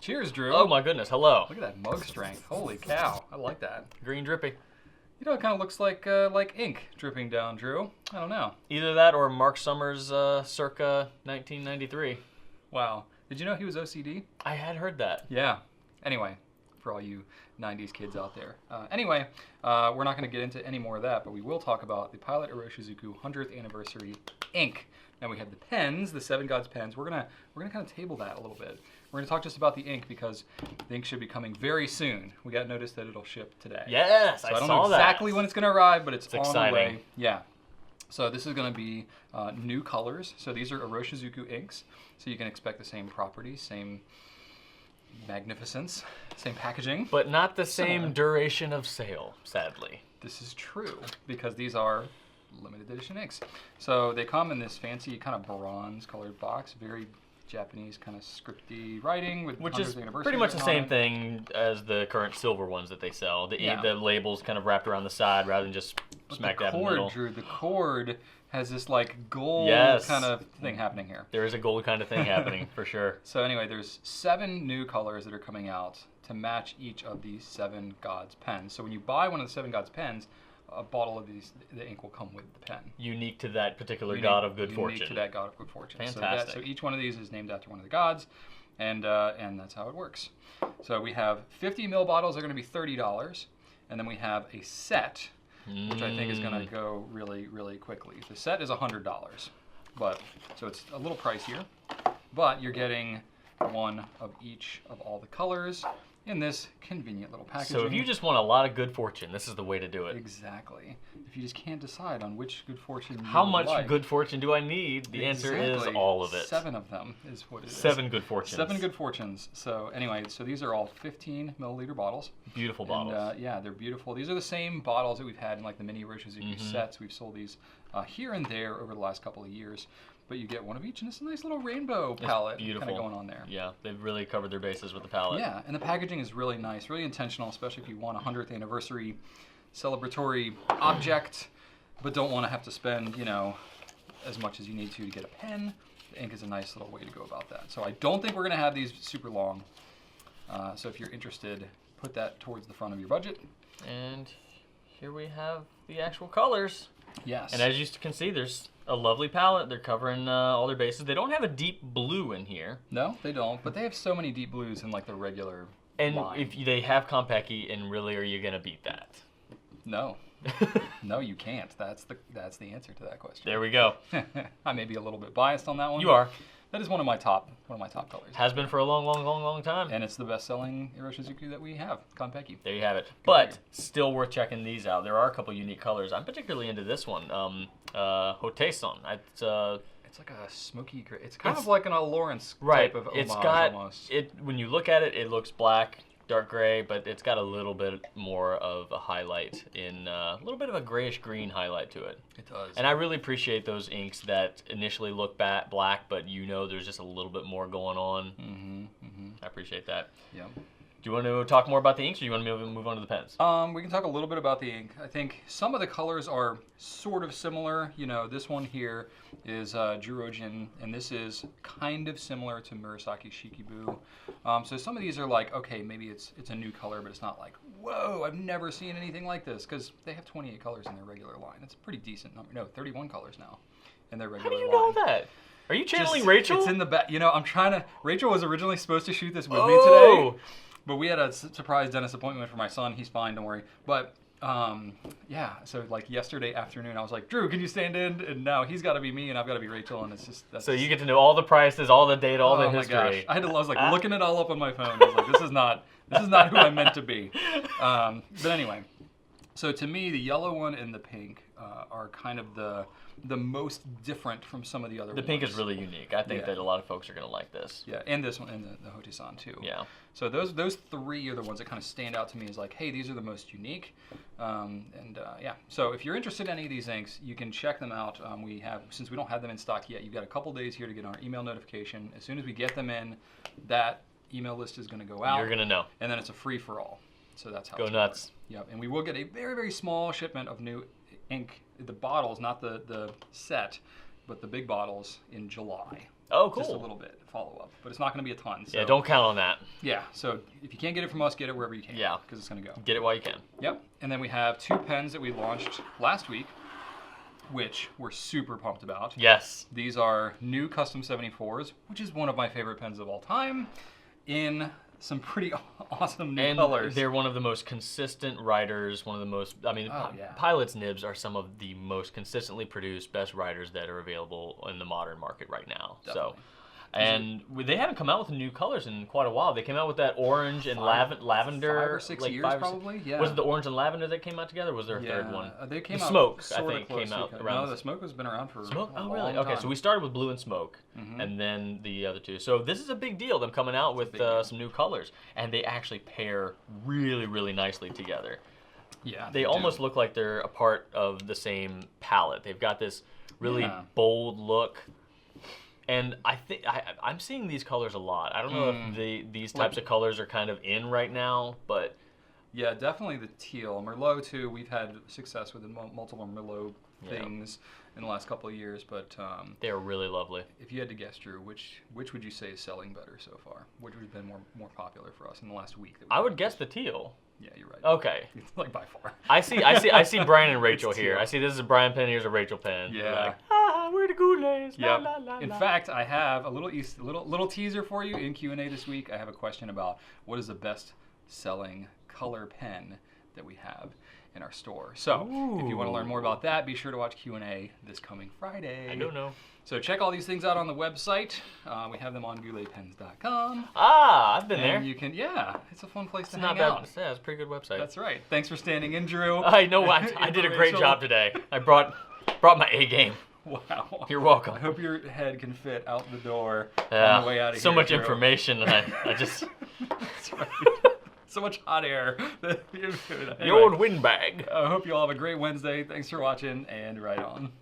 Cheers, Drew. Oh my goodness, hello. Look at that mug strength. Holy cow, I like that. Green drippy. You know, it kind of looks like ink dripping down, Drew. I don't know. Either that or Mark Summers circa 1993. Wow. Did you know he was OCD? I had heard that. Yeah. Anyway, for all you 90s kids out there. Anyway, we're not going to get into any more of that, but we will talk about the Pilot Iroshizuku 100th anniversary ink. Now we have the pens, the Seven Gods pens. We're gonna kind of table that a little bit. We're gonna talk just about the ink because the ink should be coming very soon. We got notice that it'll ship today. Yes, so I I don't saw know exactly when it's gonna arrive, but it's on exciting. the way. Yeah. So this is gonna be new colors. So these are Iroshizuku inks. So you can expect the same properties, same magnificence, same packaging. But not the same duration of sale, sadly. This is true because these are limited edition inks. So they come in this fancy kind of bronze colored box, very Japanese kind of scripty writing with Which 100th is anniversary pretty much the written on same it. thing as the current silver ones that they sell. The Yeah. labels kind of wrapped around the side rather than just smack dab in the middle. Drew, the cord has this like gold kind of thing happening here. There is a gold kind of thing happening for sure. So anyway, there's 7 new colors that are coming out to match each of these Seven Gods pens. So when you buy one of the Seven Gods pens, a bottle of these, the ink will come with the pen. Unique to that particular god of good fortune. Unique to that god of good fortune. Fantastic. So each one of these is named after one of the gods, and that's how it works. So we have 50 ml bottles. They're going to be $30, and then we have a set, which I think is going to go really, really quickly. The set is $100, but so it's a little pricier, but you're getting one of each of all the colors in this convenient little packaging. So if you just want a lot of good fortune, this is the way to do it. Exactly. If you just can't decide on which good fortune you How would much like, good fortune do I need? The answer is all of it. 7 of them is what it is. 7 good fortunes. 7 good fortunes. So anyway, so these are all 15 milliliter bottles. Beautiful bottles. And, yeah, they're beautiful. These are the same bottles that we've had in like the mini Iroshizuku sets. We've sold these here and there over the last couple of years. But you get one of each, and it's a nice little rainbow palette kind of going on there. Yeah, they've really covered their bases with the palette. Yeah, and the packaging is really nice, really intentional, especially if you want a 100th anniversary celebratory object, but don't want to have to spend, you know, as much as you need to get a pen. The ink is a nice little way to go about that. So I don't think we're going to have these super long. So if you're interested, put that towards the front of your budget. And here we have the actual colors. Yes. And as you can see, there's a lovely palette. They're covering all their bases. They don't have a deep blue in here. No, they don't. But they have so many deep blues in like the regular And line. if they have Compeki, and really, are you going to beat that? No. No, you can't. That's the answer to that question. There we go. I may be a little bit biased on that one. You are. That is one of my top colors. Has been for a long time. And it's the best-selling Iroshizuku that we have, Compeki. There you have it. But still worth checking these out. There are a couple unique colors. I'm particularly into this one, Hoteison. It's like a smoky gray. It's kind of like an Lawrence right. type of homage It's got almost. it when you look at it. It looks black, dark gray, but it's got a little bit more of a highlight in a little bit of a grayish green highlight to it. It does. And I really appreciate those inks that initially look black, but you know there's just a little bit more going on. I appreciate that. Yeah. Do you want to talk more about the inks, or do you want to move on to the pens? We can talk a little bit about the ink. I think some of the colors are sort of similar. You know, this one here is Jurojin, and this is kind of similar to Murasaki Shikibu. So some of these are like, okay, maybe it's a new color, but it's not like, whoa, I've never seen anything like this, because they have 28 colors in their regular line. It's a pretty decent number. No, 31 colors now in their regular line. How do you know that? Are you channeling Rachel? It's in the back. You know, I'm trying to. Rachel was originally supposed to shoot this with me Oh! today. But we had a surprise dentist appointment for my son. He's fine, don't worry. But yeah, so like yesterday afternoon, I was like, Drew, can you stand in? And now he's got to be me, and I've got to be Rachel, and it's just. So you get to know all the prices, all the data, all the history. Oh my gosh! I was like looking it all up on my phone. I was like, this is not who I'm meant to be. But anyway, so to me, the yellow one and the pink are kind of the most different from some of the other ones. The pink is really unique. I think that a lot of folks are going to like this. Yeah, and this one, and the Hoteison too. Yeah. So those 3 are the ones that kind of stand out to me as like, hey, these are the most unique. Yeah. So if you're interested in any of these inks, you can check them out. Since we don't have them in stock yet, you've got a couple days here to get our email notification. As soon as we get them in, that email list is going to go out. You're going to know. And then it's a free-for-all. So that's how Go it's nuts. Yep. And we will get a very, very small shipment of new ink, the bottles, not the set, but the big bottles in July. Oh, cool. Just a little bit follow-up, but it's not going to be a ton. So. Yeah, don't count on that. Yeah, so if you can't get it from us, get it wherever you can. Yeah. Because it's going to go. Get it while you can. Yep. And then we have 2 pens that we launched last week, which we're super pumped about. Yes. These are new Custom 74s, which is one of my favorite pens of all time, in some pretty awesome new colors. They're one of the most consistent writers, one of the most, Pilot's nibs are some of the most consistently produced, best writers that are available in the modern market right now. Definitely. So, and they haven't come out with new colors in quite a while. They came out with that orange and lavender. 5 or 6 years, probably. Yeah. Was it the orange and lavender that came out together? Or was there a third one? They came the out smoke, sort I think, came out around. No, the smoke has been around for smoke. A oh, long really? Okay, time. so we started with blue and smoke, and then the other two. So this is a big deal. Them coming out with some new colors, and they actually pair really, really nicely together. Yeah, they almost look like they're a part of the same palette. They've got this really bold look. And I think I'm seeing these colors a lot. I don't know if these types of colors are kind of in right now, but yeah, definitely the teal. Merlot too. We've had success with multiple Merlot things in the last couple of years, but they're really lovely. If you had to guess, Drew, which would you say is selling better so far? Which has been more popular for us in the last week? I would guess the teal. Yeah, you're right. Okay. Like by far. I see Brian and Rachel here. I see this is a Brian pen. Here's a Rachel pen. Yeah. Like, we're the Goulets. Yep. La, la, la, in la. fact, I have a little teaser for you in Q&A this week. I have a question about what is the best selling color pen that we have in our store. So if you want to learn more about that, be sure to watch Q&A this coming Friday. I don't know. So check all these things out on the website. We have them on gouletpens.com. I've been there. You can, it's a fun place to not hang bad. out. Yeah, it's a pretty good website. That's right. Thanks for standing in, Drew. I know. I did a great job today. I brought my A game. Wow. You're welcome. I hope your head can fit out the door on the way out of here. So much Drew. information, and I just... That's right. So much hot air. The old windbag. I hope you all have a great Wednesday. Thanks for watching, and right on.